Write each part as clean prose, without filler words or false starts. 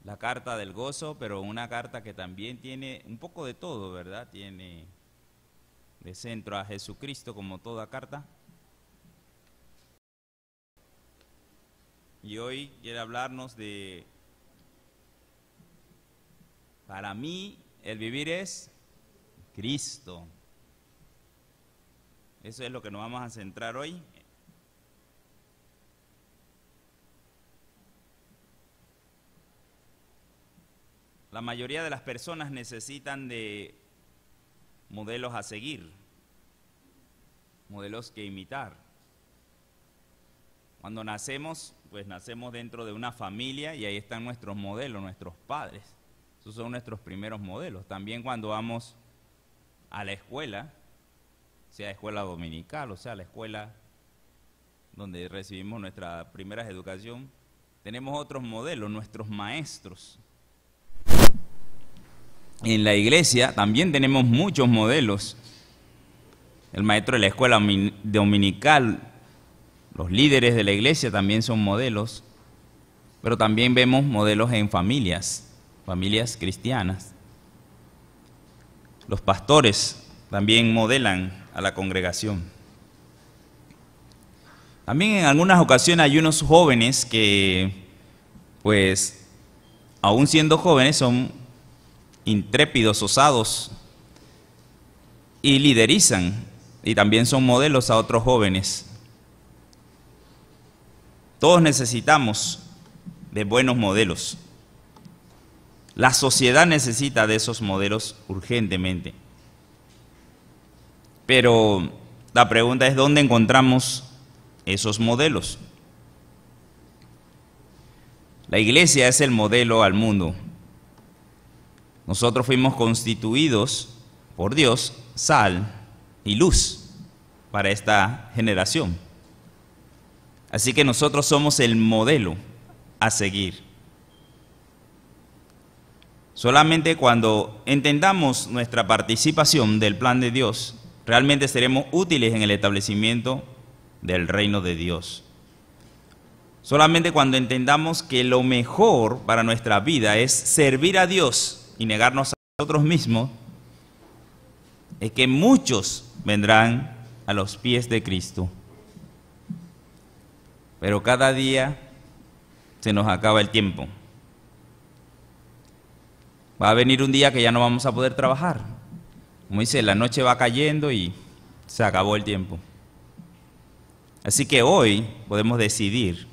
la carta del gozo, pero una carta que también tiene un poco de todo, ¿verdad? Tiene de centro a Jesucristo como toda carta. Y hoy quiere hablarnos de, para mí, el vivir es Cristo. Eso es lo que nos vamos a centrar hoy. La mayoría de las personas necesitan de modelos a seguir, modelos que imitar. Cuando nacemos, pues nacemos dentro de una familia y ahí están nuestros modelos, nuestros padres. Esos son nuestros primeros modelos. También cuando vamos a la escuela, sea escuela dominical, o sea la escuela donde recibimos nuestra primera educación, tenemos otros modelos, nuestros maestros. En la iglesia también tenemos muchos modelos. El maestro de la escuela dominical, los líderes de la iglesia también son modelos, pero también vemos modelos en familias, familias cristianas. Los pastores también modelan a la congregación. También en algunas ocasiones hay unos jóvenes que, pues, aún siendo jóvenes, son intrépidos, osados y liderizan, y también son modelos a otros jóvenes. Todos necesitamos de buenos modelos. La sociedad necesita de esos modelos urgentemente. Pero la pregunta es, ¿dónde encontramos esos modelos? La iglesia es el modelo al mundo. Nosotros fuimos constituidos por Dios, sal y luz para esta generación. Así que nosotros somos el modelo a seguir. Solamente cuando entendamos nuestra participación del plan de Dios, realmente seremos útiles en el establecimiento del reino de Dios. Solamente cuando entendamos que lo mejor para nuestra vida es servir a Dios y negarnos a nosotros mismos, es que muchos vendrán a los pies de Cristo. Pero cada día se nos acaba el tiempo. Va a venir un día que ya no vamos a poder trabajar. Como dice, la noche va cayendo y se acabó el tiempo. Así que hoy podemos decidir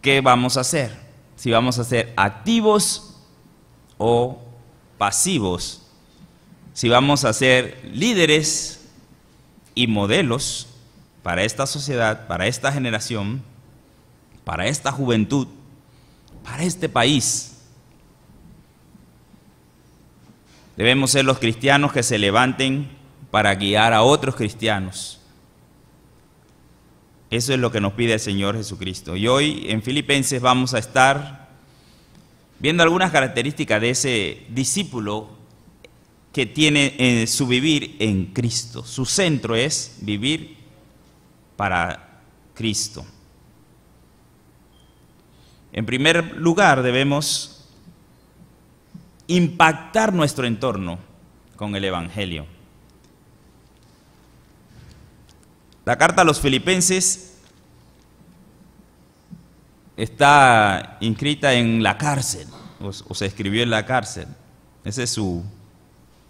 qué vamos a hacer. Si vamos a ser activos o pasivos. Si vamos a ser líderes y modelos para esta sociedad, para esta generación, para esta juventud, para este país. Debemos ser los cristianos que se levanten para guiar a otros cristianos. Eso es lo que nos pide el Señor Jesucristo. Y hoy en Filipenses vamos a estar viendo algunas características de ese discípulo que tiene su vivir en Cristo. Su centro es vivir para Cristo. En primer lugar, debemos impactar nuestro entorno con el Evangelio. La carta a los Filipenses está inscrita en la cárcel, o se escribió en la cárcel. Ese es su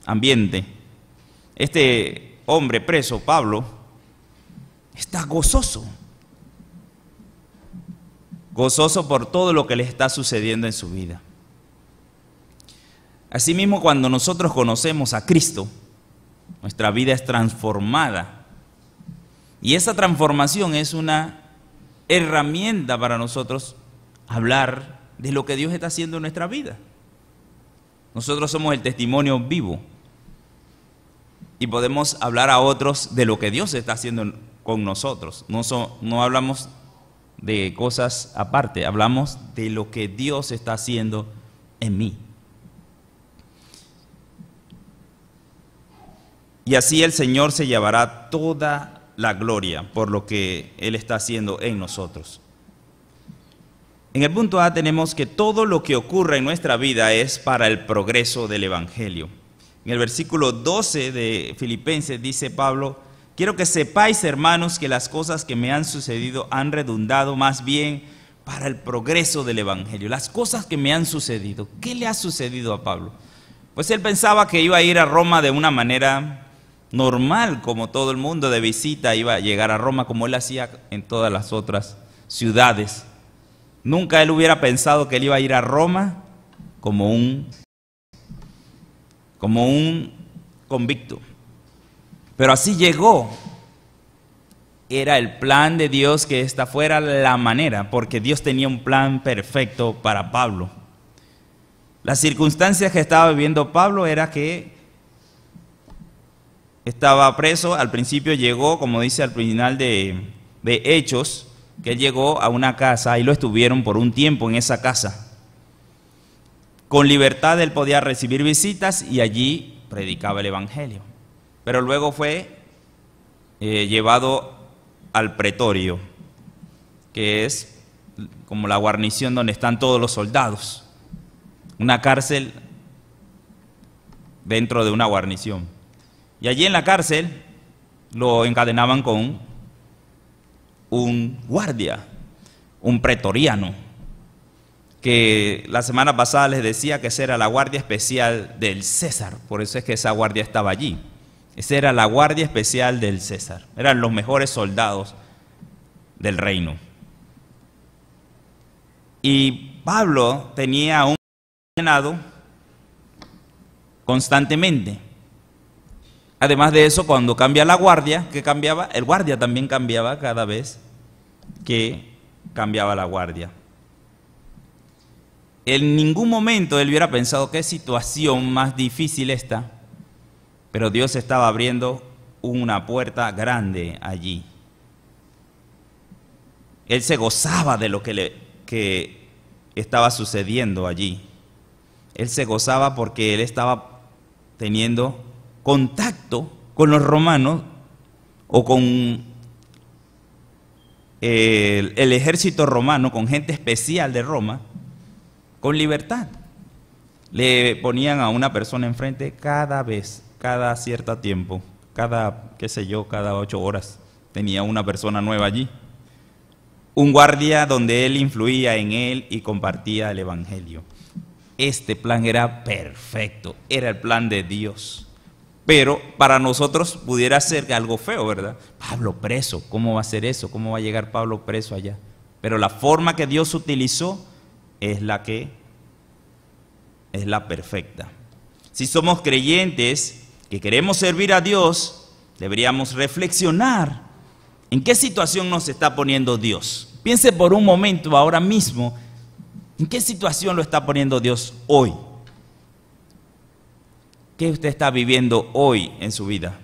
ambiente. Este hombre preso, Pablo, está gozoso por todo lo que le está sucediendo en su vida. Asimismo, cuando nosotros conocemos a Cristo, nuestra vida es transformada. Y esa transformación es una herramienta para nosotros hablar de lo que Dios está haciendo en nuestra vida. Nosotros somos el testimonio vivo y podemos hablar a otros de lo que Dios está haciendo con nosotros. No hablamos de cosas aparte, hablamos de lo que Dios está haciendo en mí. Y así el Señor se llevará toda la gloria por lo que Él está haciendo en nosotros. En el punto A tenemos que todo lo que ocurre en nuestra vida es para el progreso del Evangelio. En el versículo 12 de Filipenses dice Pablo: quiero que sepáis, hermanos, que las cosas que me han sucedido han redundado más bien para el progreso del Evangelio. Las cosas que me han sucedido. ¿Qué le ha sucedido a Pablo? Pues él pensaba que iba a ir a Roma de una manera normal, como todo el mundo, de visita, iba a llegar a Roma como él hacía en todas las otras ciudades. Nunca él hubiera pensado que él iba a ir a Roma como un convicto. Pero así llegó. Era el plan de Dios que esta fuera la manera, porque Dios tenía un plan perfecto para Pablo. Las circunstancias que estaba viviendo Pablo era que estaba preso. Al principio llegó, como dice al final de Hechos, que él llegó a una casa y lo estuvieron por un tiempo en esa casa. Con libertad él podía recibir visitas y allí predicaba el Evangelio. Pero luego fue llevado al pretorio, que es como la guarnición donde están todos los soldados. Una cárcel dentro de una guarnición. Y allí en la cárcel lo encadenaban con un guardia, un pretoriano, que la semana pasada les decía que esa era la guardia especial del César. Por eso es que esa guardia estaba allí. Esa era la guardia especial del César. Eran los mejores soldados del reino. Y Pablo tenía un senado constantemente. Además de eso, cuando cambia la guardia, ¿qué cambiaba? El guardia también cambiaba cada vez que cambiaba la guardia. En ningún momento él hubiera pensado qué situación más difícil esta, pero Dios estaba abriendo una puerta grande allí. Él se gozaba de lo que estaba sucediendo allí. Él se gozaba porque él estaba teniendo contacto con los romanos o con el ejército romano, con gente especial de Roma, con libertad. Le ponían a una persona enfrente cada vez, cada cierto tiempo, cada 8 horas tenía una persona nueva allí. Un guardia donde él influía en él y compartía el Evangelio. Este plan era perfecto, era el plan de Dios. Pero para nosotros pudiera ser algo feo, ¿verdad? Pablo preso, ¿cómo va a ser eso? ¿Cómo va a llegar Pablo preso allá? Pero la forma que Dios utilizó es la perfecta. Si somos creyentes que queremos servir a Dios, deberíamos reflexionar en qué situación nos está poniendo Dios. Piense por un momento ahora mismo, ¿en qué situación lo está poniendo Dios hoy? ¿Qué usted está viviendo hoy en su vida?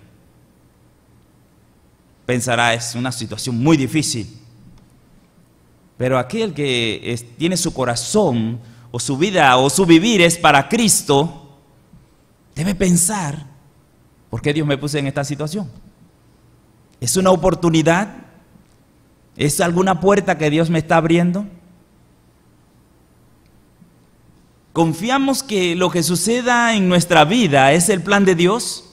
Pensará, es una situación muy difícil. Pero aquel que tiene su corazón o su vida o su vivir es para Cristo, debe pensar, ¿por qué Dios me puso en esta situación? ¿Es una oportunidad? ¿Es alguna puerta que Dios me está abriendo? ¿Confiamos que lo que suceda en nuestra vida es el plan de Dios?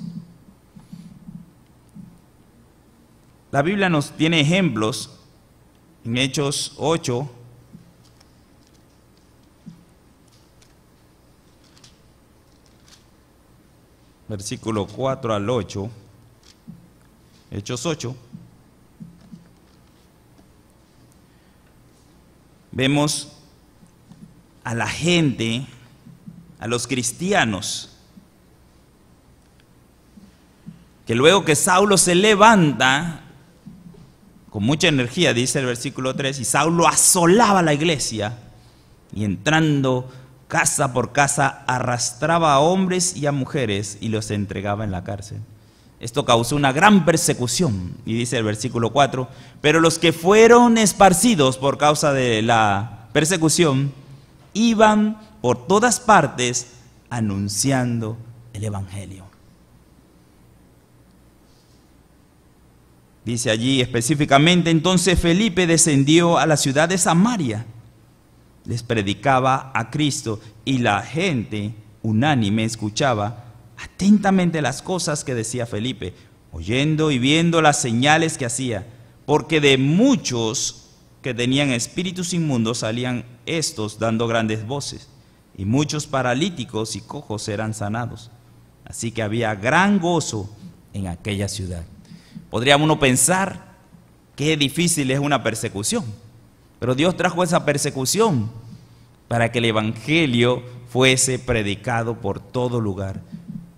La Biblia nos tiene ejemplos en Hechos 8. Versículo 4 al 8. Hechos 8. Vemos a la gente, a los cristianos, que luego que Saulo se levanta con mucha energía, dice el versículo 3, y Saulo asolaba la iglesia y entrando casa por casa arrastraba a hombres y a mujeres y los entregaba en la cárcel. Esto causó una gran persecución, y dice el versículo 4, pero los que fueron esparcidos por causa de la persecución iban por todas partes anunciando el Evangelio. Dice allí específicamente, entonces Felipe descendió a la ciudad de Samaria les predicaba a Cristo y la gente unánime escuchaba atentamente las cosas que decía Felipe, oyendo y viendo las señales que hacía, porque de muchos que tenían espíritus inmundos salían estos dando grandes voces, y muchos paralíticos y cojos eran sanados. Así que había gran gozo en aquella ciudad. Podría uno pensar qué difícil es una persecución, pero Dios trajo esa persecución para que el evangelio fuese predicado por todo lugar.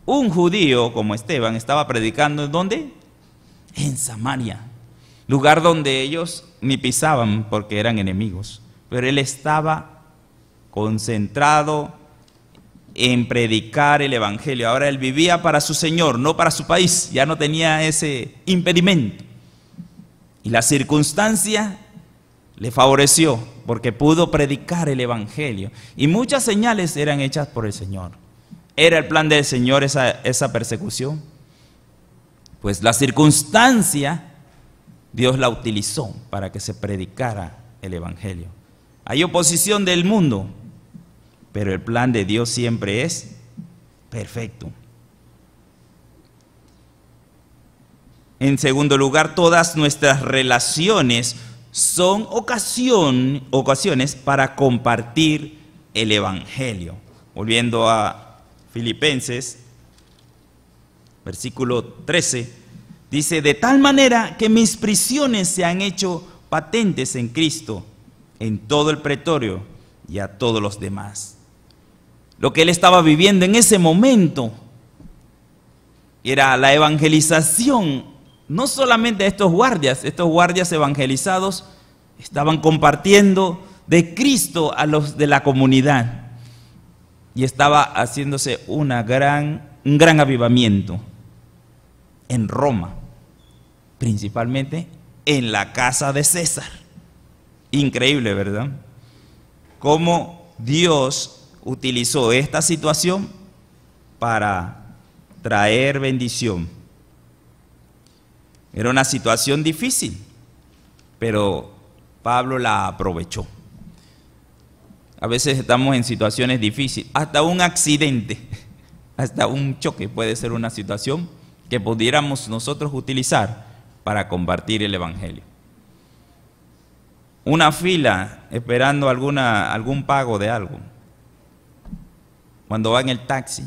Un judío como Esteban estaba predicando ¿en dónde? En Samaria, lugar donde ellos ni pisaban porque eran enemigos, pero él estaba concentrado en predicar el evangelio. Ahora él vivía para su Señor, no para su país, ya no tenía ese impedimento. Y la circunstancia le favoreció porque pudo predicar el evangelio. Y muchas señales eran hechas por el Señor. ¿Era el plan del Señor esa persecución? Pues la circunstancia Dios la utilizó para que se predicara el evangelio. Hay oposición del mundo, pero el plan de Dios siempre es perfecto. En segundo lugar, todas nuestras relaciones son ocasiones para compartir el evangelio. Volviendo a Filipenses, versículo 13, dice, de tal manera que mis prisiones se han hecho patentes en Cristo, en todo el pretorio y a todos los demás. Lo que él estaba viviendo en ese momento era la evangelización, no solamente de estos guardias evangelizados estaban compartiendo de Cristo a los de la comunidad. Y estaba haciéndose un gran avivamiento en Roma, principalmente en la casa de César. Increíble, ¿verdad? Cómo Dios utilizó esta situación para traer bendición. Era una situación difícil, pero Pablo la aprovechó. A veces estamos en situaciones difíciles, hasta un accidente, hasta un choque puede ser una situación que pudiéramos nosotros utilizar para compartir el evangelio. Una fila esperando algún pago de algo, cuando va en el taxi.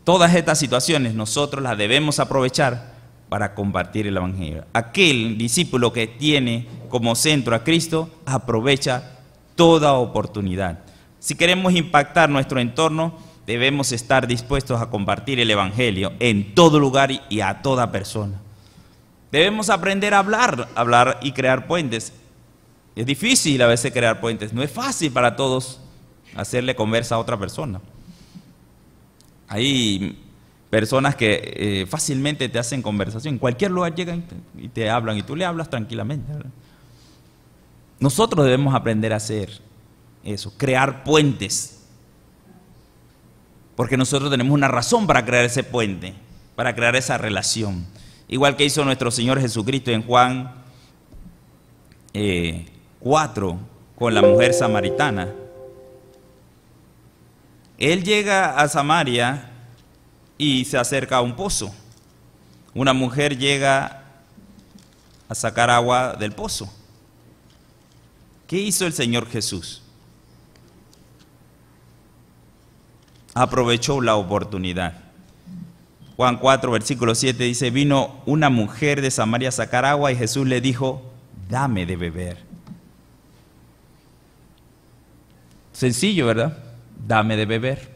Todas estas situaciones nosotros las debemos aprovechar para compartir el evangelio. Aquel discípulo que tiene como centro a Cristo aprovecha toda oportunidad. Si queremos impactar nuestro entorno, debemos estar dispuestos a compartir el evangelio en todo lugar y a toda persona. Debemos aprender a hablar y crear puentes. Es difícil a veces crear puentes, no es fácil para todos hacerle conversa a otra persona. Hay personas que fácilmente te hacen conversación, en cualquier lugar llegan y te hablan y tú le hablas tranquilamente, ¿verdad? Nosotros debemos aprender a hacer eso, crear puentes, porque nosotros tenemos una razón para crear ese puente, para crear esa relación. Igual que hizo nuestro Señor Jesucristo en Juan 4 con la mujer samaritana. Él llega a Samaria y se acerca a un pozo. Una mujer llega a sacar agua del pozo. ¿Qué hizo el Señor Jesús? Aprovechó la oportunidad. Juan 4, versículo 7 dice, vino una mujer de Samaria a sacar agua y Jesús le dijo, dame de beber. Sencillo, ¿verdad? Dame de beber.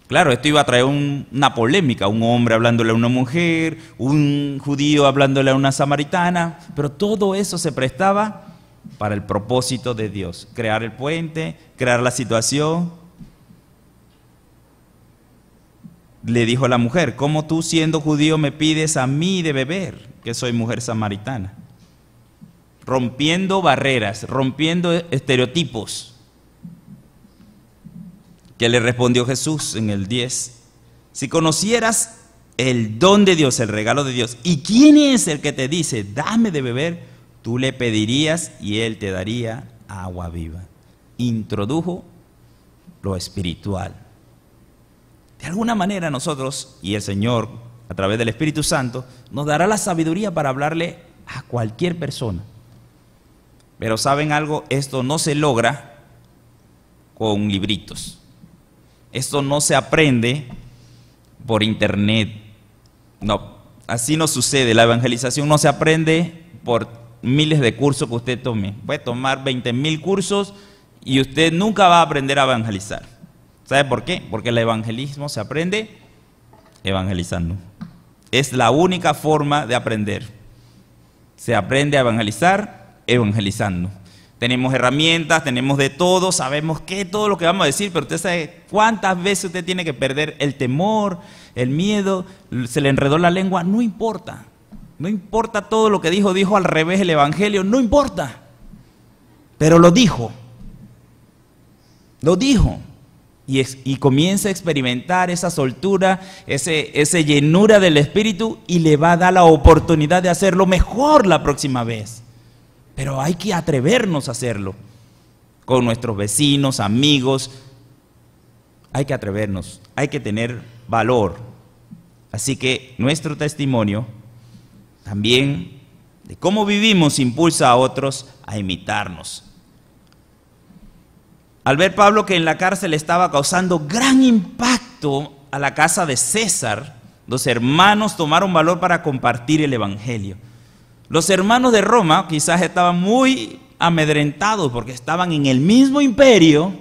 Claro, esto iba a traer una polémica, un hombre hablándole a una mujer, un judío hablándole a una samaritana, pero todo eso se prestaba para el propósito de Dios, crear el puente, crear la situación. Le dijo a la mujer, ¿cómo tú siendo judío me pides a mí de beber, que soy mujer samaritana? Rompiendo barreras, rompiendo estereotipos. ¿Qué le respondió Jesús en el 10? Si conocieras el don de Dios, el regalo de Dios, y quién es el que te dice, dame de beber, tú le pedirías y él te daría agua viva. Introdujo lo espiritual. De alguna manera nosotros, y el Señor, a través del Espíritu Santo, nos dará la sabiduría para hablarle a cualquier persona. Pero ¿saben algo? Esto no se logra con libritos. Esto no se aprende por internet. No, así no sucede. La evangelización no se aprende por miles de cursos que usted tome. Puede tomar 20,000 cursos y usted nunca va a aprender a evangelizar. ¿Sabe por qué? Porque el evangelismo se aprende evangelizando. Es la única forma de aprender. Se aprende a evangelizar evangelizando. Tenemos herramientas, tenemos de todo, sabemos qué, todo lo que vamos a decir, pero usted sabe cuántas veces usted tiene que perder el temor, el miedo, se le enredó la lengua, no importa. No importa todo lo que dijo al revés el evangelio, no importa. Pero lo dijo. Lo dijo. Y comienza a experimentar esa soltura, esa llenura del Espíritu, y le va a dar la oportunidad de hacerlo mejor la próxima vez. Pero hay que atrevernos a hacerlo con nuestros vecinos, amigos. Hay que atrevernos, hay que tener valor. Así que nuestro testimonio también de cómo vivimos impulsa a otros a imitarnos. Al ver Pablo que en la cárcel estaba causando gran impacto a la casa de César, los hermanos tomaron valor para compartir el evangelio. Los hermanos de Roma quizás estaban muy amedrentados porque estaban en el mismo imperio.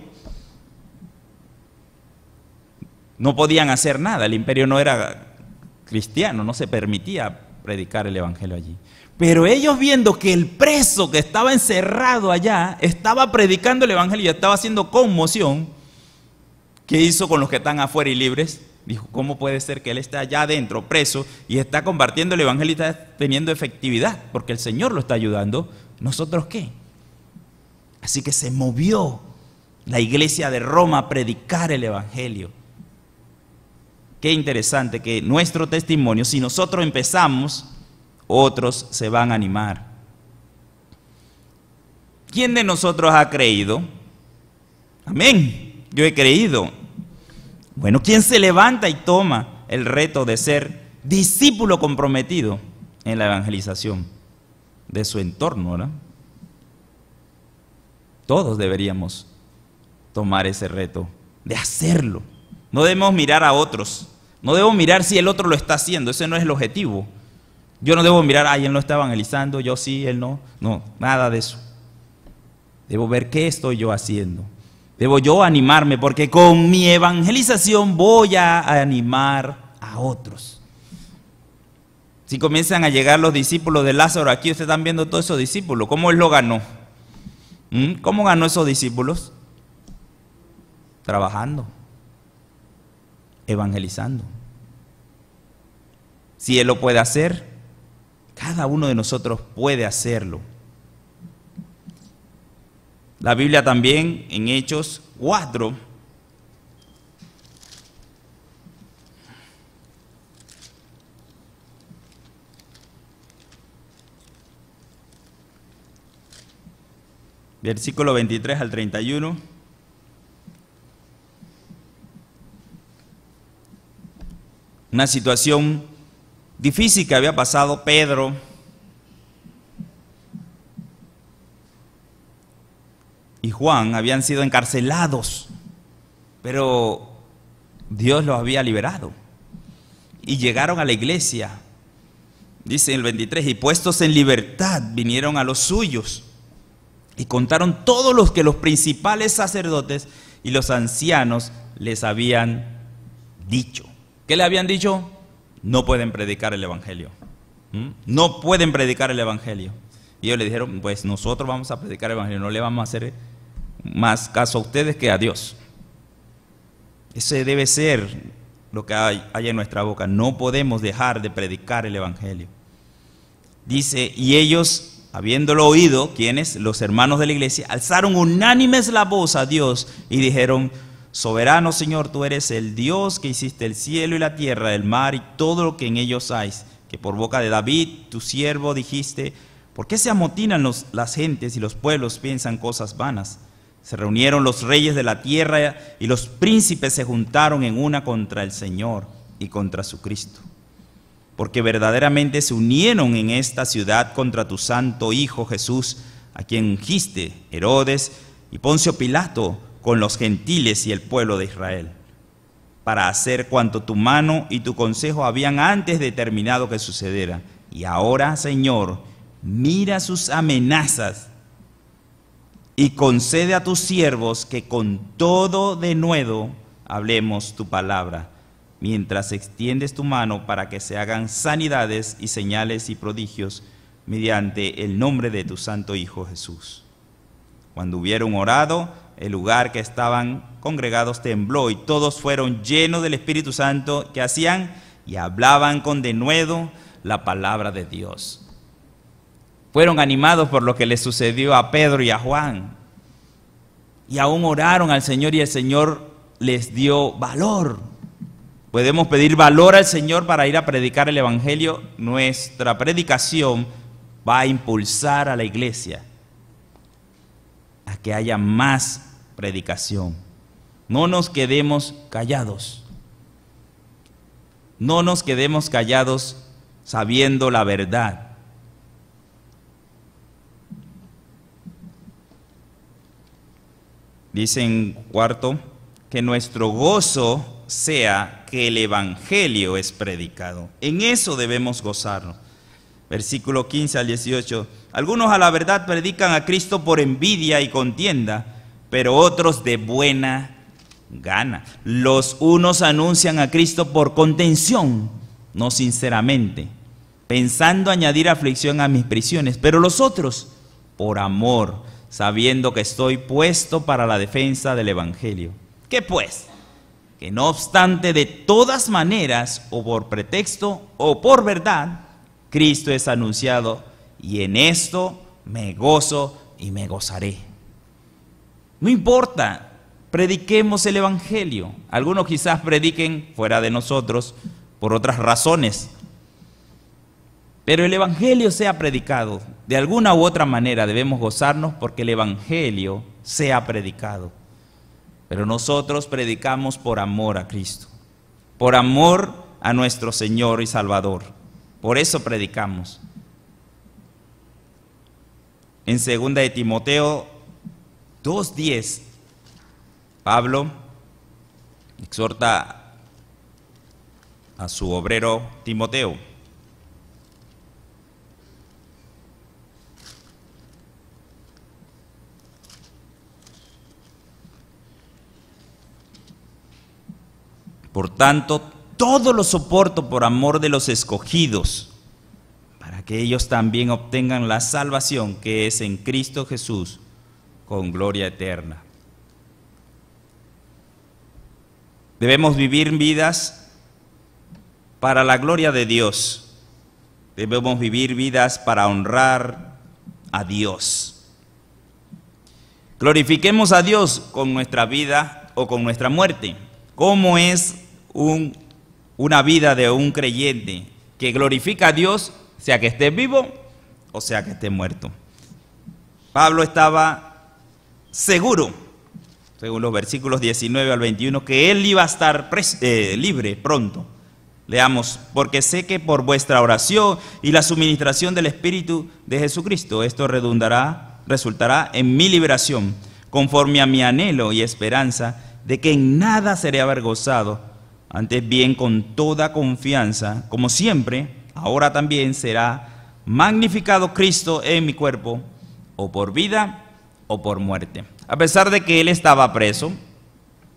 No podían hacer nada, el imperio no era cristiano, no se permitía predicar el evangelio allí. Pero ellos, viendo que el preso que estaba encerrado allá estaba predicando el evangelio y estaba haciendo conmoción, ¿qué hizo con los que están afuera y libres? Dijo, ¿cómo puede ser que él esté allá adentro, preso, y está compartiendo el evangelio y está teniendo efectividad? Porque el Señor lo está ayudando. ¿Nosotros qué? Así que se movió la iglesia de Roma a predicar el evangelio. Qué interesante que nuestro testimonio, si nosotros empezamos, otros se van a animar. ¿Quién de nosotros ha creído? Amén, yo he creído. Bueno, ¿quién se levanta y toma el reto de ser discípulo comprometido en la evangelización de su entorno, ¿no? Todos deberíamos tomar ese reto de hacerlo. No debemos mirar a otros, no debemos mirar si el otro lo está haciendo, ese no es el objetivo. Yo no debo mirar, ay, él no está evangelizando, yo sí, él no. No, nada de eso. Debo ver qué estoy yo haciendo. Debo yo animarme, porque con mi evangelización voy a animar a otros. Si comienzan a llegar los discípulos de Lázaro, aquí ustedes están viendo todos esos discípulos, ¿cómo él lo ganó? ¿Cómo ganó esos discípulos? Trabajando, evangelizando. Si él lo puede hacer, cada uno de nosotros puede hacerlo. La Biblia también en Hechos 4 versículo 23 al 31. Una situación difícil que había pasado Pedro. Y Juan habían sido encarcelados, pero Dios los había liberado. Y llegaron a la iglesia. Dice el 23, y puestos en libertad vinieron a los suyos y contaron todos los que los principales sacerdotes y los ancianos les habían dicho. ¿Qué le habían dicho? No pueden predicar el evangelio. No pueden predicar el evangelio. Y ellos le dijeron, pues nosotros vamos a predicar el evangelio, no le vamos a hacer más caso a ustedes que a Dios. Ese debe ser lo que hay en nuestra boca. No podemos dejar de predicar el evangelio. Dice, y ellos, habiéndolo oído, ¿quiénes? Los hermanos de la iglesia, alzaron unánimes la voz a Dios y dijeron, soberano Señor, tú eres el Dios que hiciste el cielo y la tierra, el mar y todo lo que en ellos hay, que por boca de David, tu siervo, dijiste, ¿Por qué se amotinan las gentes y los pueblos piensan cosas vanas? Se reunieron los reyes de la tierra y los príncipes se juntaron en una contra el Señor y contra su Cristo. Porque verdaderamente se unieron en esta ciudad contra tu santo Hijo Jesús, a quien ungiste, Herodes y Poncio Pilato, con los gentiles y el pueblo de Israel, para hacer cuanto tu mano y tu consejo habían antes determinado que sucediera. Y ahora, Señor, mira sus amenazas y concede a tus siervos que con todo denuedo hablemos tu palabra, mientras extiendes tu mano para que se hagan sanidades y señales y prodigios mediante el nombre de tu santo Hijo Jesús. Cuando hubieron orado, el lugar que estaban congregados tembló y todos fueron llenos del Espíritu Santo, que hacían y hablaban con denuedo la palabra de Dios. Fueron animados por lo que les sucedió a Pedro y a Juan, y aún oraron al Señor y el Señor les dio valor. Podemos pedir valor al Señor para ir a predicar el Evangelio. Nuestra predicación va a impulsar a la iglesia a que haya más predicación. No nos quedemos callados. No nos quedemos callados sabiendo la verdad. Dice en cuarto, que nuestro gozo sea que el Evangelio es predicado. En eso debemos gozarnos. Versículo 15 al 18. Algunos a la verdad predican a Cristo por envidia y contienda, pero otros de buena gana. Los unos anuncian a Cristo por contención, no sinceramente, pensando añadir aflicción a mis prisiones, pero los otros por amor, sabiendo que estoy puesto para la defensa del Evangelio. ¿Qué pues? Que no obstante, de todas maneras, o por pretexto o por verdad, Cristo es anunciado, y en esto me gozo y me gozaré. No importa, prediquemos el Evangelio. Algunos quizás prediquen fuera de nosotros por otras razones, pero el Evangelio sea predicado. De alguna u otra manera debemos gozarnos porque el Evangelio sea predicado. Pero nosotros predicamos por amor a Cristo, por amor a nuestro Señor y Salvador. Por eso predicamos. En 2 de Timoteo 2:10, Pablo exhorta a su obrero Timoteo. Por tanto, todo lo soporto por amor de los escogidos, para que ellos también obtengan la salvación que es en Cristo Jesús, con gloria eterna. Debemos vivir vidas para la gloria de Dios. Debemos vivir vidas para honrar a Dios. Glorifiquemos a Dios con nuestra vida o con nuestra muerte. ¿Cómo es una vida de un creyente que glorifica a Dios, sea que esté vivo o sea que esté muerto? Pablo estaba seguro, según los versículos 19 al 21, que él iba a estar libre pronto. Leamos: porque sé que por vuestra oración y la suministración del Espíritu de Jesucristo, esto resultará en mi liberación, conforme a mi anhelo y esperanza de que en nada seré avergonzado. Antes bien, con toda confianza, como siempre, ahora también será magnificado Cristo en mi cuerpo, o por vida o por muerte. A pesar de que él estaba preso,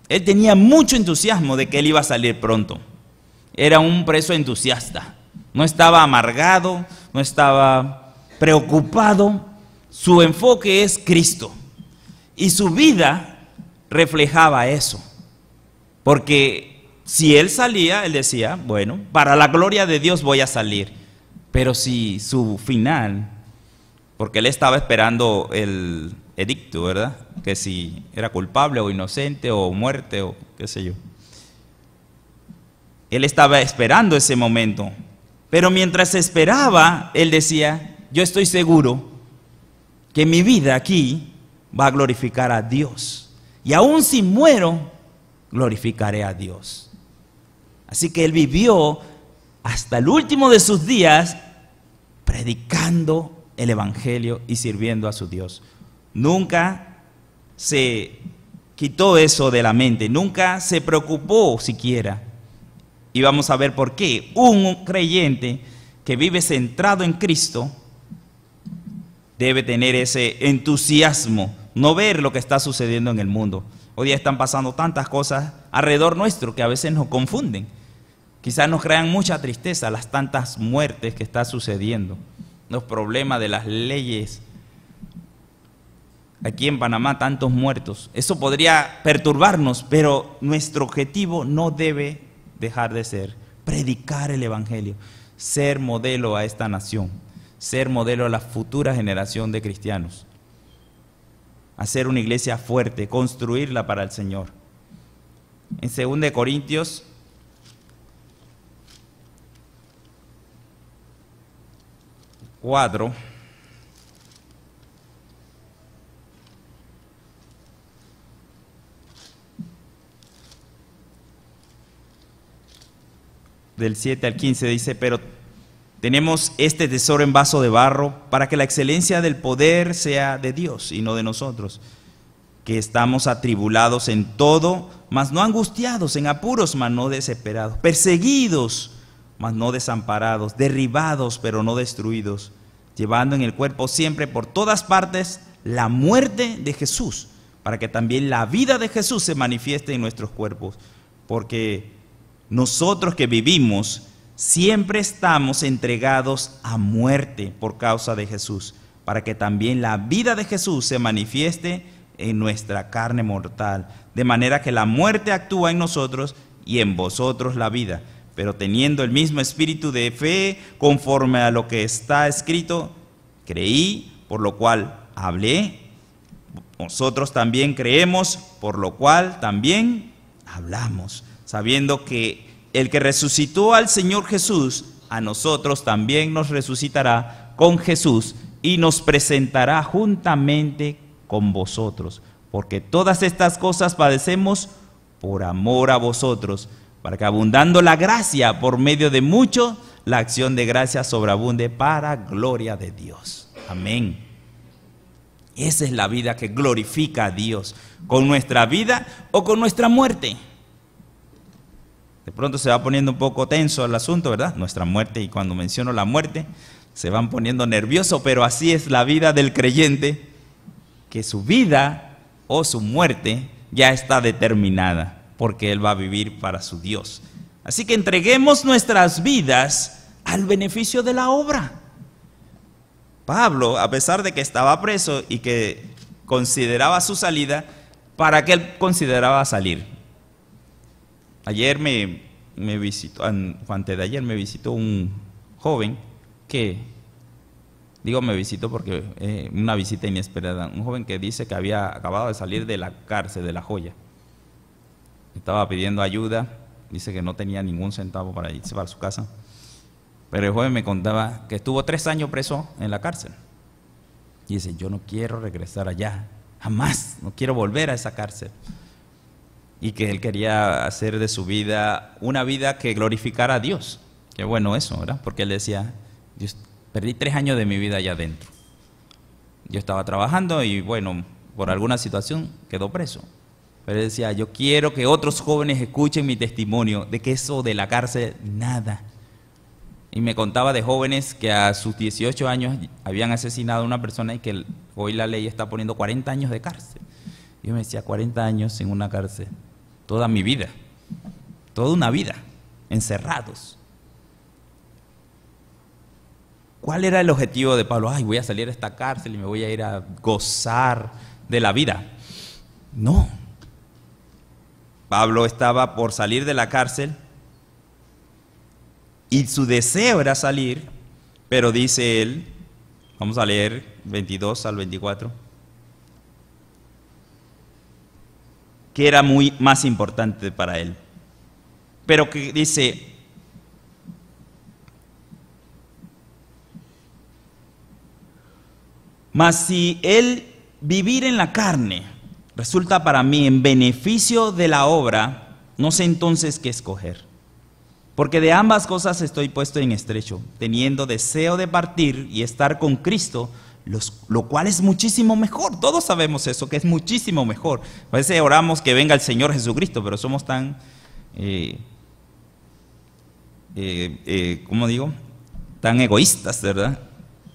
él tenía mucho entusiasmo de que él iba a salir pronto. Era un preso entusiasta. No estaba amargado, no estaba preocupado. Su enfoque es Cristo. Y su vida reflejaba eso. Porque si él salía, él decía, bueno, para la gloria de Dios voy a salir. Pero si su final, porque él estaba esperando el edicto, ¿verdad? Que si era culpable o inocente o muerte o qué sé yo. Él estaba esperando ese momento. Pero mientras esperaba, él decía, yo estoy seguro que mi vida aquí va a glorificar a Dios. Y aún si muero, glorificaré a Dios. Así que él vivió hasta el último de sus días predicando el evangelio y sirviendo a su Dios. Nunca se quitó eso de la mente, nunca se preocupó siquiera. Y vamos a ver por qué. Un creyente que vive centrado en Cristo debe tener ese entusiasmo, no ver lo que está sucediendo en el mundo. Hoy día están pasando tantas cosas alrededor nuestro que a veces nos confunden. Quizás nos crean mucha tristeza las tantas muertes que están sucediendo, los problemas de las leyes. Aquí en Panamá tantos muertos. Eso podría perturbarnos, pero nuestro objetivo no debe dejar de ser predicar el evangelio, ser modelo a esta nación, ser modelo a la futura generación de cristianos, hacer una iglesia fuerte, construirla para el Señor. En 2 Corintios 4, del 7 al 15 dice: pero tenemos este tesoro en vaso de barro para que la excelencia del poder sea de Dios y no de nosotros, que estamos atribulados en todo, mas no angustiados, en apuros, mas no desesperados, perseguidos, mas no desamparados, derribados, pero no destruidos, llevando en el cuerpo siempre por todas partes la muerte de Jesús, para que también la vida de Jesús se manifieste en nuestros cuerpos, porque nosotros que vivimos siempre estamos entregados a muerte por causa de Jesús, para que también la vida de Jesús se manifieste en nuestra carne mortal, de manera que la muerte actúa en nosotros y en vosotros la vida, pero teniendo el mismo espíritu de fe, conforme a lo que está escrito: creí, por lo cual hablé. Nosotros también creemos, por lo cual también hablamos, sabiendo que el que resucitó al Señor Jesús, a nosotros también nos resucitará con Jesús y nos presentará juntamente con vosotros, porque todas estas cosas padecemos por amor a vosotros, para que abundando la gracia por medio de mucho, la acción de gracia sobreabunde para gloria de Dios. Amén. Esa es la vida que glorifica a Dios, con nuestra vida o con nuestra muerte. De pronto se va poniendo un poco tenso el asunto, ¿verdad? Nuestra muerte, y cuando menciono la muerte, se van poniendo nerviosos, pero así es la vida del creyente, que su vida o su muerte ya está determinada, porque él va a vivir para su Dios. Así que entreguemos nuestras vidas al beneficio de la obra. Pablo, a pesar de que estaba preso y que consideraba su salida, ¿para qué él consideraba salir? Ayer me visitó, antes de ayer me visitó un joven que, digo me visitó porque una visita inesperada, un joven que dice que había acabado de salir de la cárcel de La Joya. Estaba pidiendo ayuda, dice que no tenía ningún centavo para irse para su casa. Pero el joven me contaba que estuvo 3 años preso en la cárcel. Y dice: yo no quiero regresar allá, jamás, no quiero volver a esa cárcel. Y que él quería hacer de su vida una vida que glorificara a Dios. Qué bueno eso, ¿verdad? Porque él decía: yo perdí 3 años de mi vida allá adentro. Yo estaba trabajando y bueno, por alguna situación quedó preso. Pero él decía: yo quiero que otros jóvenes escuchen mi testimonio de que eso de la cárcel, nada. Y me contaba de jóvenes que a sus 18 años habían asesinado a una persona y que hoy la ley está poniendo 40 años de cárcel. Y yo me decía: 40 años en una cárcel, toda mi vida, toda una vida, encerrados. ¿Cuál era el objetivo de Pablo? Ay, voy a salir de esta cárcel y me voy a ir a gozar de la vida. No. Pablo estaba por salir de la cárcel y su deseo era salir, pero dice él, vamos a leer 22 al 24, que era muy más importante para él. Pero que dice: Mas si el vivir en la carne resulta para mí en beneficio de la obra, no sé entonces qué escoger. Porque de ambas cosas estoy puesto en estrecho, teniendo deseo de partir y estar con Cristo, lo cual es muchísimo mejor. Todos sabemos eso, que es muchísimo mejor. A veces oramos que venga el Señor Jesucristo, pero somos tan, ¿cómo digo? Tan egoístas, ¿verdad?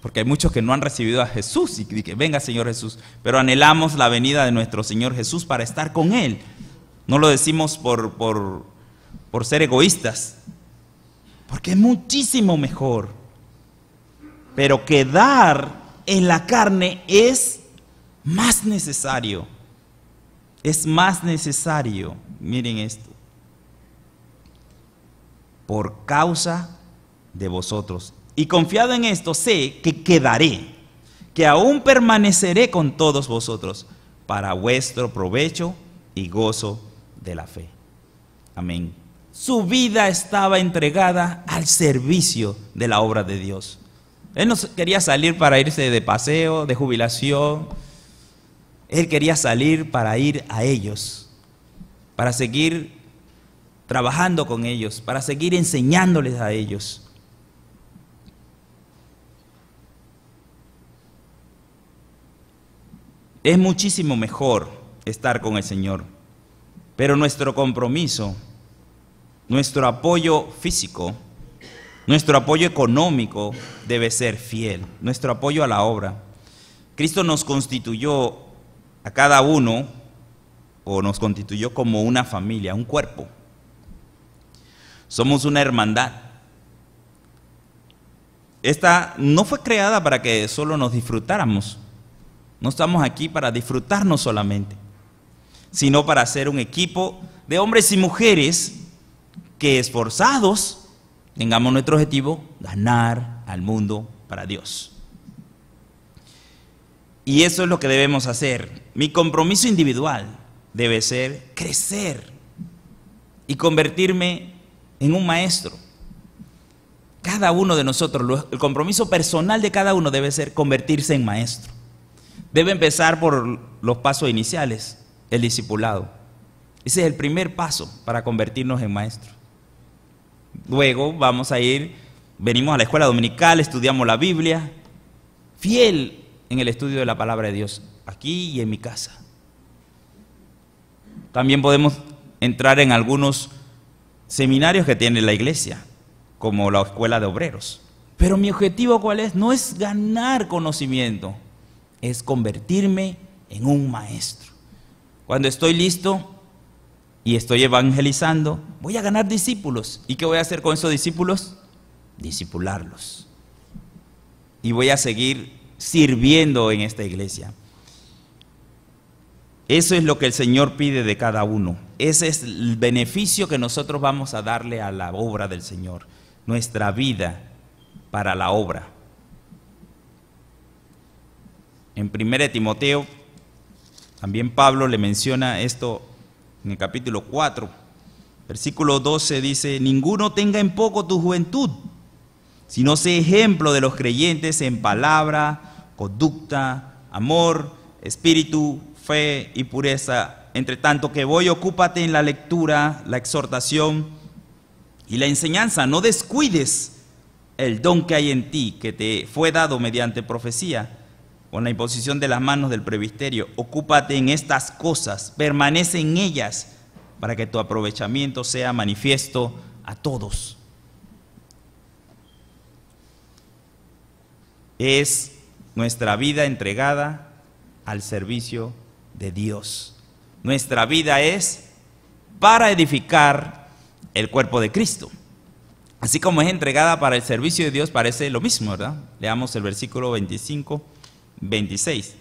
Porque hay muchos que no han recibido a Jesús y que venga Señor Jesús, pero anhelamos la venida de nuestro Señor Jesús para estar con Él. No lo decimos por ser egoístas, porque es muchísimo mejor. Pero quedar en la carne es más necesario. Es más necesario. Miren esto. Por causa de vosotros. Y confiado en esto, sé que quedaré, que aún permaneceré con todos vosotros para vuestro provecho y gozo de la fe. Amén. Su vida estaba entregada al servicio de la obra de Dios. Él no quería salir para irse de paseo, de jubilación. Él quería salir para ir a ellos, para seguir trabajando con ellos, para seguir enseñándoles a ellos. Es muchísimo mejor estar con el Señor, pero nuestro compromiso, nuestro apoyo físico, nuestro apoyo económico debe ser fiel, nuestro apoyo a la obra. Cristo nos constituyó a cada uno, o nos constituyó como una familia, un cuerpo. Somos una hermandad. Esta no fue creada para que solo nos disfrutáramos. No estamos aquí para disfrutarnos solamente, sino para ser un equipo de hombres y mujeres que esforzados tengamos nuestro objetivo, ganar al mundo para Dios. Y eso es lo que debemos hacer. Mi compromiso individual debe ser crecer y convertirme en un maestro. Cada uno de nosotros, el compromiso personal de cada uno debe ser convertirse en maestro. Debe empezar por los pasos iniciales, el discipulado. Ese es el primer paso para convertirnos en maestros. Luego venimos a la escuela dominical, estudiamos la Biblia, fiel en el estudio de la palabra de Dios, aquí y en mi casa. También podemos entrar en algunos seminarios que tiene la iglesia, como la escuela de obreros. Pero mi objetivo, ¿cuál es? No es ganar conocimiento, es convertirme en un maestro. Cuando estoy listo y estoy evangelizando, voy a ganar discípulos. ¿Y qué voy a hacer con esos discípulos? Discipularlos. Y voy a seguir sirviendo en esta iglesia. Eso es lo que el Señor pide de cada uno. Ese es el beneficio que nosotros vamos a darle a la obra del Señor. Nuestra vida para la obra. En 1 Timoteo, también Pablo le menciona esto en el capítulo 4, versículo 12 dice: ninguno tenga en poco tu juventud, sino sé ejemplo de los creyentes en palabra, conducta, amor, espíritu, fe y pureza. Entre tanto que voy, ocúpate en la lectura, la exhortación y la enseñanza. No descuides el don que hay en ti, que te fue dado mediante profecía, con la imposición de las manos del presbiterio. Ocúpate en estas cosas, permanece en ellas, para que tu aprovechamiento sea manifiesto a todos. Es nuestra vida entregada al servicio de Dios. Nuestra vida es para edificar el cuerpo de Cristo. Así como es entregada para el servicio de Dios, parece lo mismo, ¿verdad? Leamos el versículo 25-26.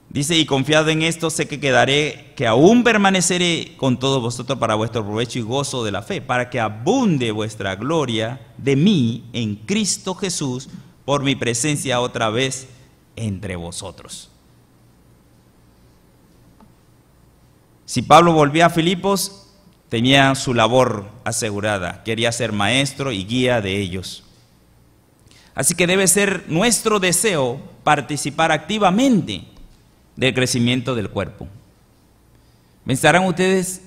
Dice: y confiado en esto, sé que quedaré, que aún permaneceré con todos vosotros para vuestro provecho y gozo de la fe, para que abunde vuestra gloria de mí en Cristo Jesús, por mi presencia otra vez entre vosotros. Si Pablo volvía a Filipos, tenía su labor asegurada, quería ser maestro y guía de ellos. Así que debe ser nuestro deseo participar activamente del crecimiento del cuerpo. Pensarán ustedes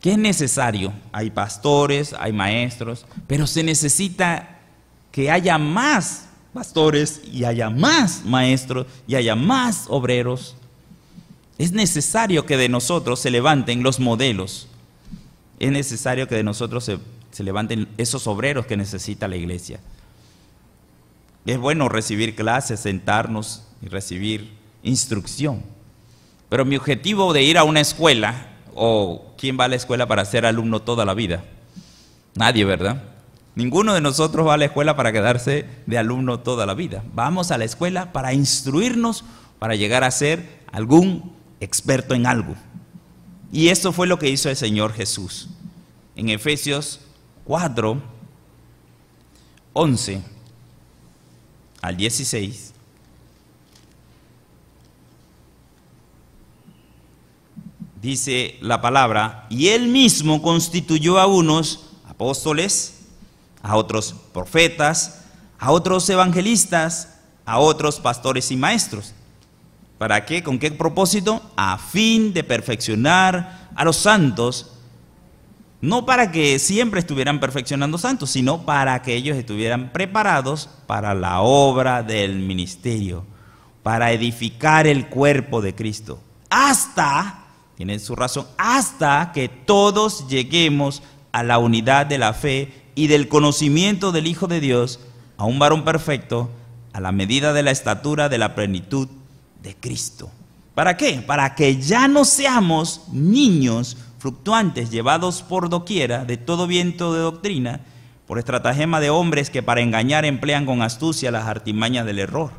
que es necesario. Hay pastores, hay maestros, pero se necesita que haya más pastores y haya más maestros y haya más obreros. Es necesario que de nosotros se levanten los modelos. Es necesario que de nosotros se levanten esos obreros que necesita la iglesia. Es bueno recibir clases, sentarnos y recibir instrucción. Pero mi objetivo de ir a una escuela, o ¿quién va a la escuela para ser alumno toda la vida? Nadie, ¿verdad? Ninguno de nosotros va a la escuela para quedarse de alumno toda la vida. Vamos a la escuela para instruirnos, para llegar a ser algún experto en algo. Y eso fue lo que hizo el Señor Jesús. En Efesios 4, 11 al 16, dice la palabra, y Él mismo constituyó a unos apóstoles, a otros profetas, a otros evangelistas, a otros pastores y maestros. ¿Para qué? ¿Con qué propósito? A fin de perfeccionar a los santos, no para que siempre estuvieran perfeccionando santos, sino para que ellos estuvieran preparados para la obra del ministerio, para edificar el cuerpo de Cristo, hasta, tienen su razón, hasta que todos lleguemos a la unidad de la fe y del conocimiento del Hijo de Dios, a un varón perfecto, a la medida de la estatura de la plenitud de Cristo. ¿Para qué? Para que ya no seamos niños fluctuantes, llevados por doquiera de todo viento de doctrina, por estratagema de hombres que para engañar emplean con astucia las artimañas del error,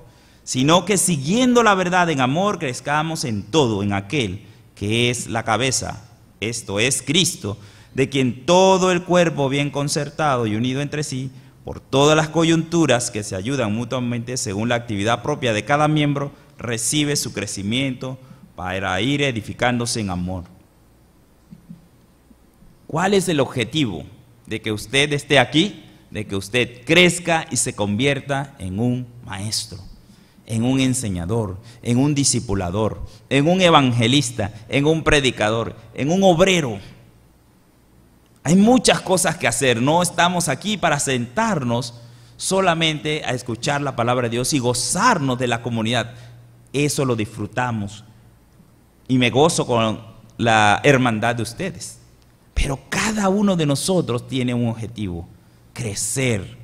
sino que siguiendo la verdad en amor crezcamos en todo, en aquel que es la cabeza, esto es Cristo, de quien todo el cuerpo bien concertado y unido entre sí, por todas las coyunturas que se ayudan mutuamente según la actividad propia de cada miembro, recibe su crecimiento para ir edificándose en amor. ¿Cuál es el objetivo de que usted esté aquí? De que usted crezca y se convierta en un maestro, en un enseñador, en un discipulador, en un evangelista, en un predicador, en un obrero. Hay muchas cosas que hacer. No estamos aquí para sentarnos solamente a escuchar la palabra de Dios y gozarnos de la comunidad. Eso lo disfrutamos y me gozo con la hermandad de ustedes. Pero cada uno de nosotros tiene un objetivo: crecer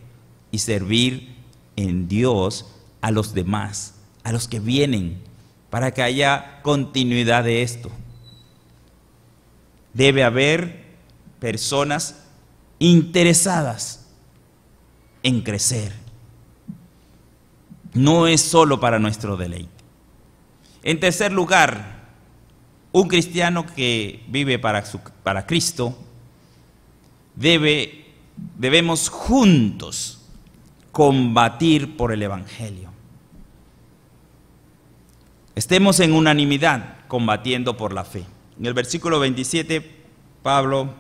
y servir en Dios a los demás, a los que vienen, para que haya continuidad de esto. Debe haber personas interesadas en crecer. No es solo para nuestro deleite. En tercer lugar, un cristiano que vive para Cristo, debemos juntos combatir por el Evangelio. Estemos en unanimidad combatiendo por la fe. En el versículo 27, Pablo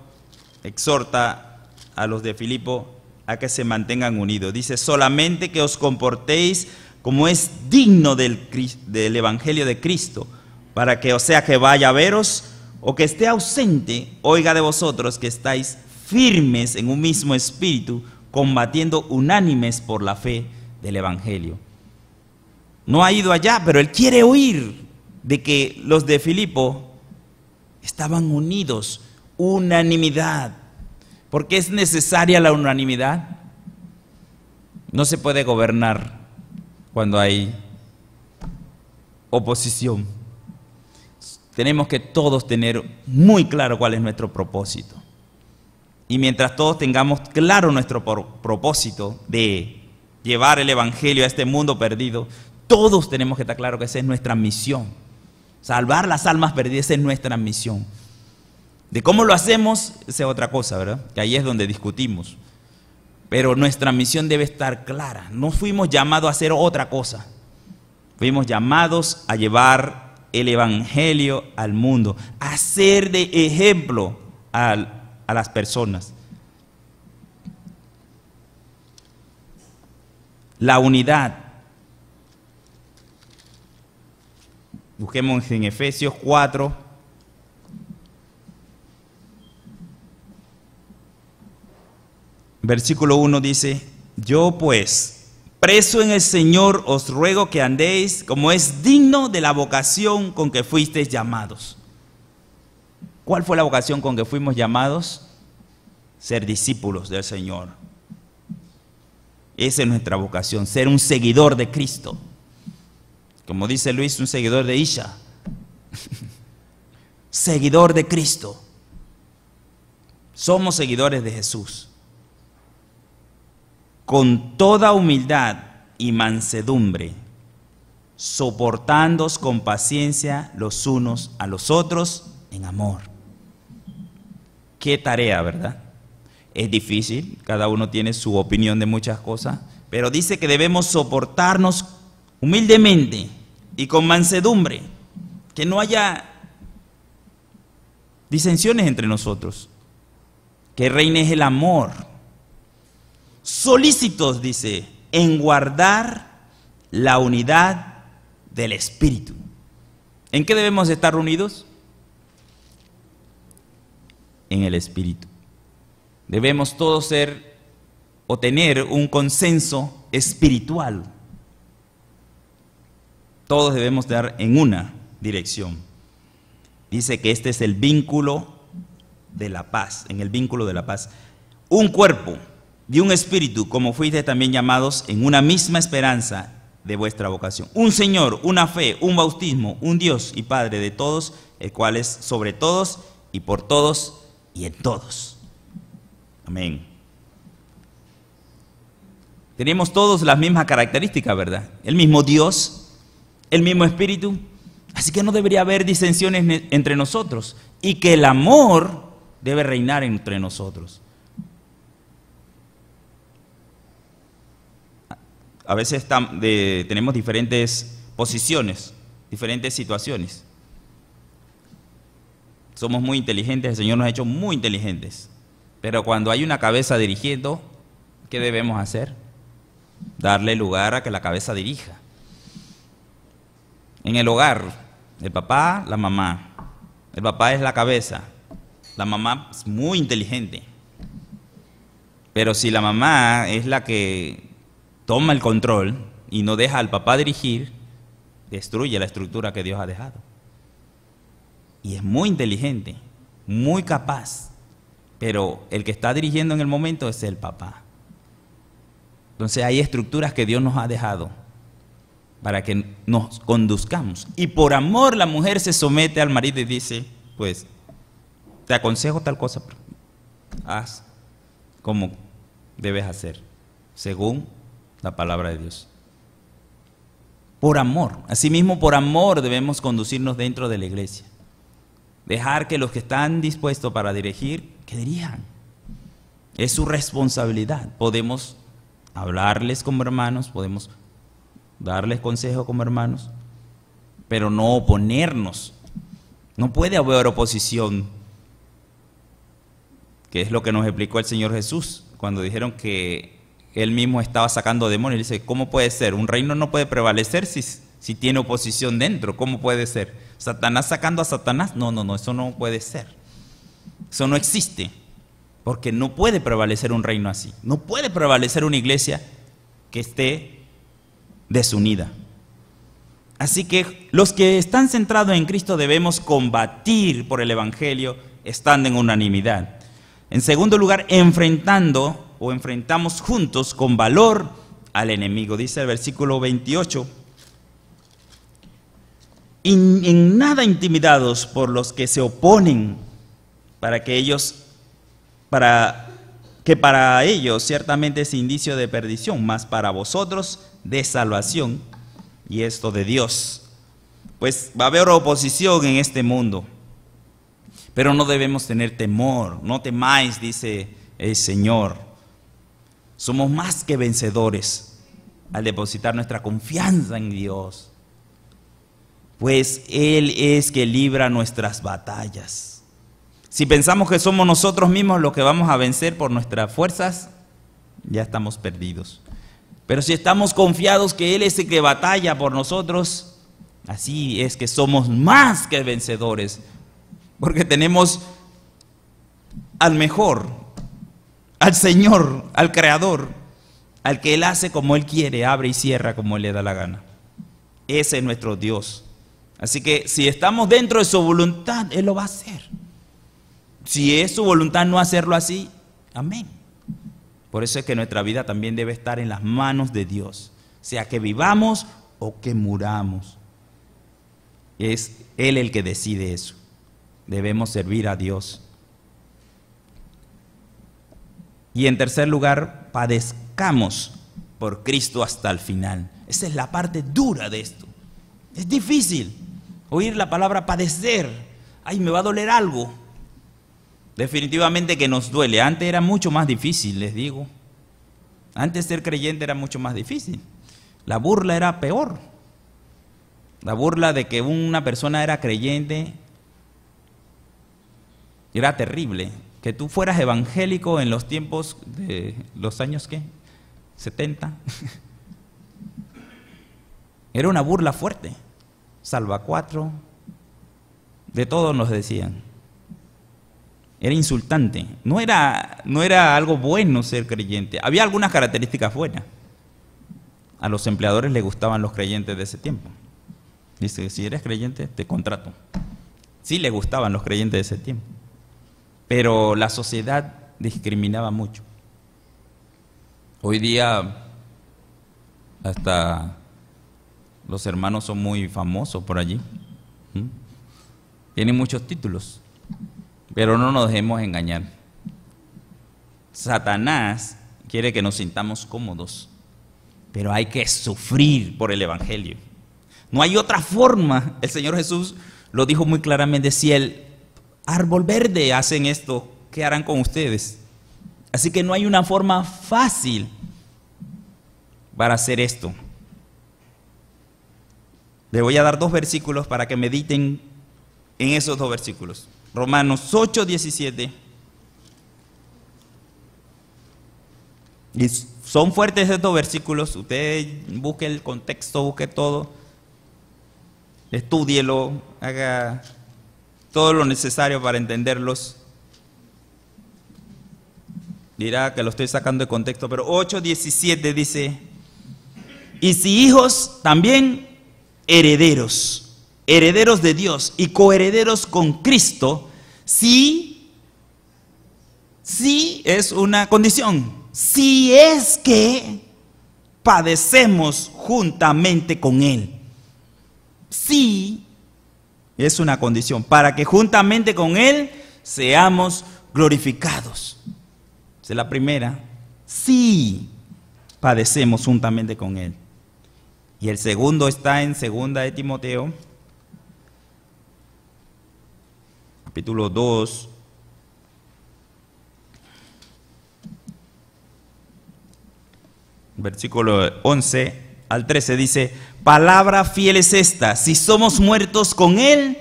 exhorta a los de Filipo a que se mantengan unidos. Dice, solamente que os comportéis como es digno del Evangelio de Cristo, para que, o sea, que vaya a veros o que esté ausente, oiga de vosotros que estáis firmes en un mismo espíritu, combatiendo unánimes por la fe del Evangelio. No ha ido allá, pero él quiere oír de que los de Filipo estaban unidos, unanimidad. ¿Por qué es necesaria la unanimidad? No se puede gobernar cuando hay oposición. Tenemos que todos tener muy claro cuál es nuestro propósito. Y mientras todos tengamos claro nuestro propósito de llevar el Evangelio a este mundo perdido, todos tenemos que estar claro que esa es nuestra misión. Salvar las almas perdidas es nuestra misión. De cómo lo hacemos, esa es otra cosa, ¿verdad? Que ahí es donde discutimos. Pero nuestra misión debe estar clara. No fuimos llamados a hacer otra cosa. Fuimos llamados a llevar el Evangelio al mundo, a ser de ejemplo a las personas. la unidad. Busquemos en Efesios 4. Versículo 1 dice: yo pues, preso en el Señor, os ruego que andéis como es digno de la vocación con que fuisteis llamados. ¿Cuál fue la vocación con que fuimos llamados? Ser discípulos del Señor. Esa es nuestra vocación, ser un seguidor de Cristo. Como dice Luis, un seguidor de Isha. Seguidor de Cristo. Somos seguidores de Jesús. Con toda humildad y mansedumbre, soportándoos con paciencia los unos a los otros en amor. Qué tarea, ¿verdad? Es difícil, cada uno tiene su opinión de muchas cosas, pero dice que debemos soportarnos humildemente y con mansedumbre, que no haya disensiones entre nosotros, que reine el amor. Solícitos, dice, en guardar la unidad del Espíritu. ¿En qué debemos estar unidos? En el Espíritu. Debemos todos ser o tener un consenso espiritual. Todos debemos dar en una dirección. Dice que este es el vínculo de la paz, en el vínculo de la paz. Un cuerpo y un espíritu, como fuisteis también llamados en una misma esperanza de vuestra vocación. Un Señor, una fe, un bautismo, un Dios y Padre de todos, el cual es sobre todos y por todos y en todos. Amén. Tenemos todos las mismas características, ¿verdad? El mismo Dios, el mismo Espíritu. Así que no debería haber disensiones entre nosotros. Y que el amor debe reinar entre nosotros. A veces tenemos diferentes posiciones, diferentes situaciones. Somos muy inteligentes, el Señor nos ha hecho muy inteligentes. Pero cuando hay una cabeza dirigiendo, ¿qué debemos hacer? Darle lugar a que la cabeza dirija. En el hogar, el papá, la mamá. El papá es la cabeza. La mamá es muy inteligente. Pero si la mamá es la que toma el control y no deja al papá dirigir, destruye la estructura que Dios ha dejado. Y es muy inteligente, muy capaz. Pero el que está dirigiendo en el momento es el papá. Entonces hay estructuras que Dios nos ha dejado para que nos conduzcamos. Y por amor la mujer se somete al marido y dice, pues, te aconsejo tal cosa, pero haz como debes hacer, según la palabra de Dios. Por amor. Asimismo, por amor debemos conducirnos dentro de la iglesia. Dejar que los que están dispuestos para dirigir, que dirijan. Es su responsabilidad. Podemos hablarles como hermanos, podemos darles consejo como hermanos, pero no oponernos. No puede haber oposición, que es lo que nos explicó el Señor Jesús, cuando dijeron que Él mismo estaba sacando demonios. Él dice, ¿cómo puede ser? Un reino no puede prevalecer si tiene oposición dentro. ¿Cómo puede ser? ¿Satanás sacando a Satanás? No, eso no puede ser. Eso no existe, porque no puede prevalecer un reino así. No puede prevalecer una iglesia que esté desunida. Así que los que están centrados en Cristo debemos combatir por el Evangelio estando en unanimidad. En segundo lugar, enfrentamos juntos con valor al enemigo. Dice el versículo 28. En nada intimidados por los que se oponen, para ellos ciertamente es indicio de perdición, mas para vosotros de salvación, y esto de Dios. Pues va a haber oposición en este mundo, pero no debemos tener temor. No temáis, dice el Señor. Somos más que vencedores al depositar nuestra confianza en Dios, pues Él es que libra nuestras batallas. Si pensamos que somos nosotros mismos los que vamos a vencer por nuestras fuerzas, ya estamos perdidos. Pero si estamos confiados que Él es el que batalla por nosotros, así es que somos más que vencedores, porque tenemos al mejor, al Señor, al Creador, al que Él hace como Él quiere, abre y cierra como Él le da la gana. Ese es nuestro Dios. Así que si estamos dentro de su voluntad, Él lo va a hacer. Si es su voluntad no hacerlo así, amén. Por eso es que nuestra vida también debe estar en las manos de Dios, sea que vivamos o que muramos. Es Él el que decide eso. Debemos servir a Dios. Y en tercer lugar, padezcamos por Cristo hasta el final. Esa es la parte dura de esto. Es difícil oír la palabra padecer. Ay, me va a doler algo. Definitivamente que nos duele. Antes era mucho más difícil, les digo. Antes ser creyente era mucho más difícil. La burla era peor. La burla de que una persona era creyente era terrible. Que tú fueras evangélico en los tiempos de los años, ¿qué? 70. Era una burla fuerte. Salva cuatro. De todos nos decían. Era insultante. No era algo bueno ser creyente. Había algunas características buenas. A los empleadores les gustaban los creyentes de ese tiempo. Dice, si eres creyente, te contrato. Sí les gustaban los creyentes de ese tiempo. Pero la sociedad discriminaba mucho. Hoy día hasta los hermanos son muy famosos por allí. Tienen muchos títulos. Pero no nos dejemos engañar. Satanás quiere que nos sintamos cómodos. Pero hay que sufrir por el evangelio. No hay otra forma. El Señor Jesús lo dijo muy claramente. Si el árbol verde hacen esto, ¿qué harán con ustedes? Así que no hay una forma fácil para hacer esto. Le voy a dar 2 versículos para que mediten en esos 2 versículos. Romanos 8, 17. Y son fuertes estos versículos. Usted busque el contexto, busque todo. Estúdielo, haga todo lo necesario para entenderlos. Dirá que lo estoy sacando de contexto, pero 8:17 dice: y si hijos, también herederos, herederos de Dios y coherederos con Cristo, si es una condición, si es que padecemos juntamente con Él. Si es una condición, para que juntamente con Él seamos glorificados. Esa es la primera. Si padecemos juntamente con Él. Y el segundo está en 2 de Timoteo, capítulo 2. Versículo 11 al 13 dice: palabra fiel es esta, si somos muertos con Él,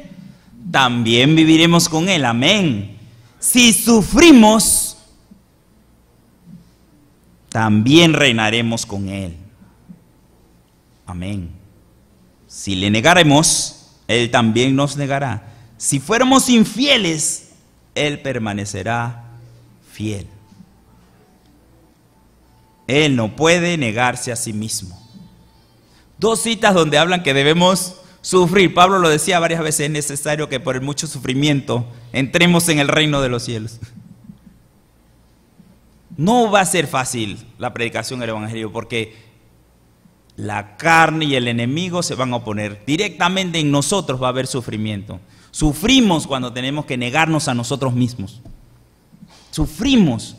también viviremos con Él. Amén. Si sufrimos, también reinaremos con Él. Amén. Si le negáremos, Él también nos negará. Si fuéramos infieles, Él permanecerá fiel. Él no puede negarse a sí mismo. 2 citas donde hablan que debemos sufrir. Pablo lo decía varias veces: es necesario que por el mucho sufrimiento entremos en el reino de los cielos. No va a ser fácil la predicación del evangelio, porque la carne y el enemigo se van a oponer. Directamente en nosotros va a haber sufrimiento. Sufrimos cuando tenemos que negarnos a nosotros mismos. Sufrimos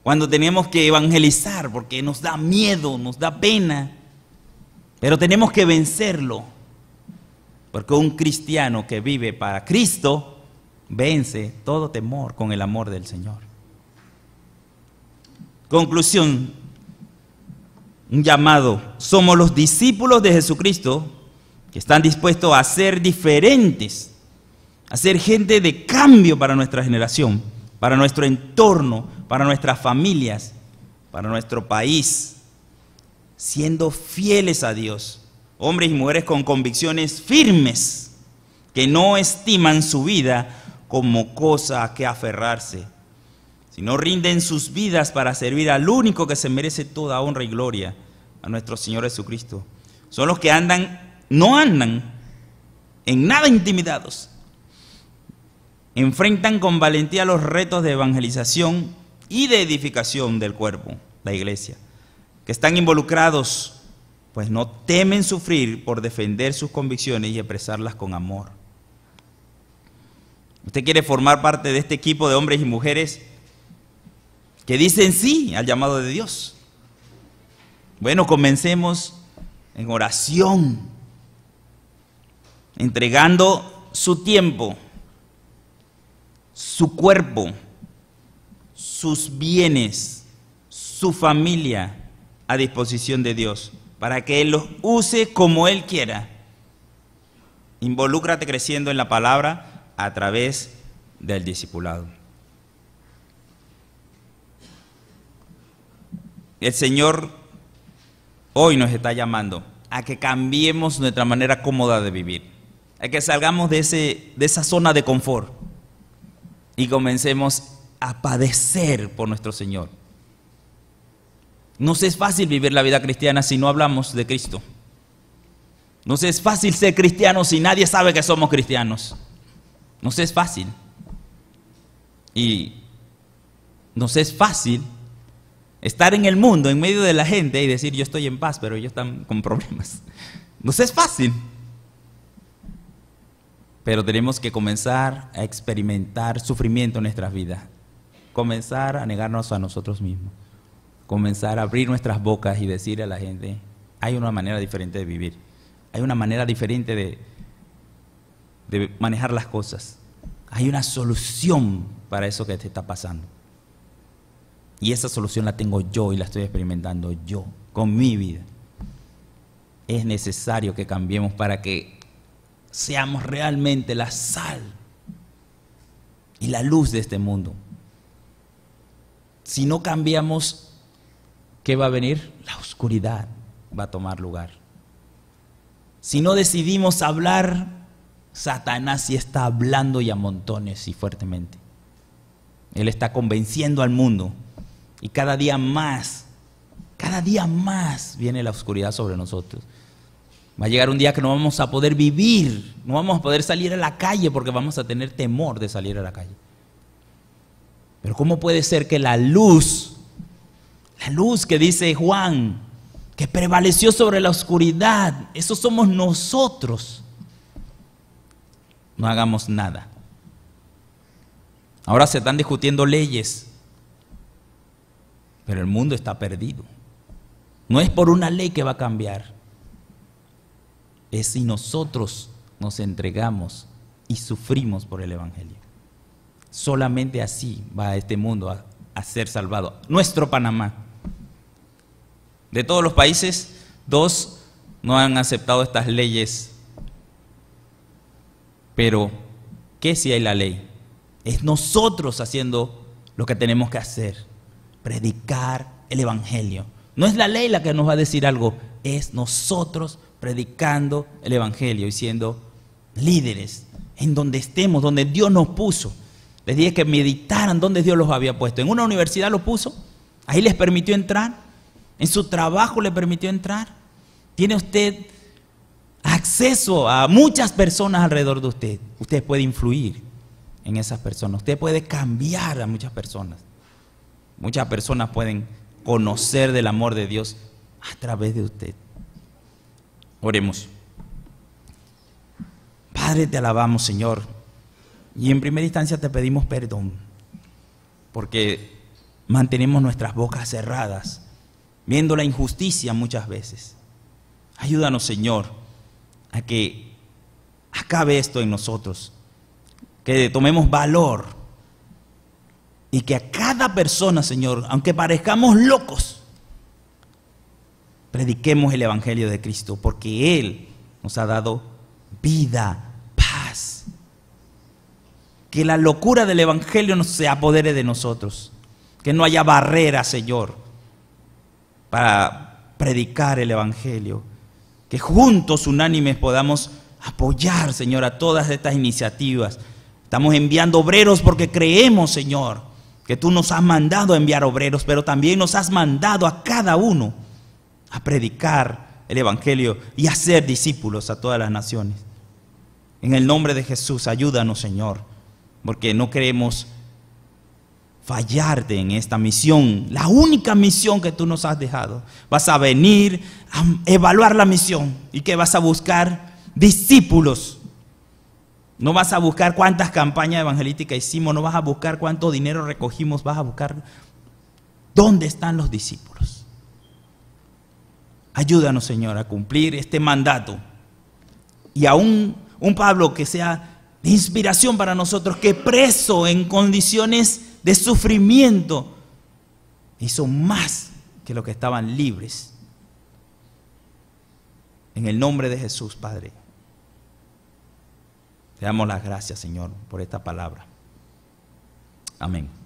cuando tenemos que evangelizar, porque nos da miedo, nos da pena. Pero tenemos que vencerlo, porque un cristiano que vive para Cristo vence todo temor con el amor del Señor. Conclusión, un llamado: somos los discípulos de Jesucristo que están dispuestos a ser diferentes, a ser gente de cambio para nuestra generación, para nuestro entorno, para nuestras familias, para nuestro país. siendo fieles a Dios, hombres y mujeres con convicciones firmes, que no estiman su vida como cosa a que aferrarse, sino rinden sus vidas para servir al único que se merece toda honra y gloria, a nuestro Señor Jesucristo. Son los que no andan en nada intimidados, enfrentan con valentía los retos de evangelización y de edificación del cuerpo, la iglesia, que están involucrados, pues no temen sufrir por defender sus convicciones y expresarlas con amor. ¿Usted quiere formar parte de este equipo de hombres y mujeres que dicen sí al llamado de Dios? Bueno, comencemos en oración, entregando su tiempo, su cuerpo, sus bienes, su familia a disposición de Dios, para que Él los use como Él quiera. Involúcrate creciendo en la palabra a través del discipulado. El Señor hoy nos está llamando a que cambiemos nuestra manera cómoda de vivir, a que salgamos de esa zona de confort y comencemos a padecer por nuestro Señor. No es fácil vivir la vida cristiana si no hablamos de Cristo. No es fácil ser cristiano si nadie sabe que somos cristianos. No es fácil. Y no es fácil estar en el mundo, en medio de la gente y decir yo estoy en paz, pero ellos están con problemas. No es fácil. Pero tenemos que comenzar a experimentar sufrimiento en nuestras vidas. Comenzar a negarnos a nosotros mismos. Comenzar a abrir nuestras bocas y decir a la gente, hay una manera diferente de vivir. Hay una manera diferente de manejar las cosas. Hay una solución para eso que te está pasando. Y esa solución la tengo yo y la estoy experimentando yo, con mi vida. Es necesario que cambiemos para que seamos realmente la sal y la luz de este mundo. Si no cambiamos, ¿qué va a venir? La oscuridad va a tomar lugar. Si no decidimos hablar, Satanás sí está hablando y a montones y fuertemente. Él está convenciendo al mundo y cada día más viene la oscuridad sobre nosotros. Va a llegar un día que no vamos a poder vivir, no vamos a poder salir a la calle porque vamos a tener temor de salir a la calle. Pero ¿cómo puede ser que la luz que dice Juan, que prevaleció sobre la oscuridad, eso somos nosotros, no hagamos nada? Ahora se están discutiendo leyes, pero el mundo está perdido. No es por una ley que va a cambiar, es si nosotros nos entregamos y sufrimos por el Evangelio. Solamente así va este mundo a ser salvado. Nuestro Panamá. De todos los países, 2 no han aceptado estas leyes. Pero, ¿qué si hay la ley? Es nosotros haciendo lo que tenemos que hacer. Predicar el Evangelio. No es la ley la que nos va a decir algo, es nosotros predicando el Evangelio y siendo líderes en donde estemos, donde Dios nos puso. Les dije que meditaran donde Dios los había puesto. En una universidad lo puso, ahí les permitió entrar, en su trabajo le permitió entrar. Tiene usted acceso a muchas personas alrededor de usted. Usted puede influir en esas personas, usted puede cambiar a muchas personas. Muchas personas pueden conocer del amor de Dios a través de usted. Oremos. Padre, te alabamos, Señor, y en primera instancia te pedimos perdón porque mantenemos nuestras bocas cerradas viendo la injusticia muchas veces. Ayúdanos, Señor, a que acabe esto en nosotros, que tomemos valor y que a cada persona, Señor, aunque parezcamos locos, prediquemos el Evangelio de Cristo, porque Él nos ha dado vida, paz. Que la locura del Evangelio no se apodere de nosotros, que no haya barreras, Señor, para predicar el Evangelio. Que juntos, unánimes, podamos apoyar, Señor, a todas estas iniciativas. Estamos enviando obreros porque creemos, Señor, que tú nos has mandado a enviar obreros, pero también nos has mandado a cada uno a predicar el Evangelio y a ser discípulos a todas las naciones. En el nombre de Jesús, ayúdanos, Señor, porque no queremos fallarte en esta misión, la única misión que tú nos has dejado. Vas a venir a evaluar la misión y que vas a buscar discípulos. No vas a buscar cuántas campañas evangelísticas hicimos, no vas a buscar cuánto dinero recogimos, vas a buscar dónde están los discípulos. Ayúdanos, Señor, a cumplir este mandato. Y aún un Pablo que sea de inspiración para nosotros, que preso en condiciones de sufrimiento, hizo más que los que estaban libres. En el nombre de Jesús, Padre, te damos las gracias, Señor, por esta palabra. Amén.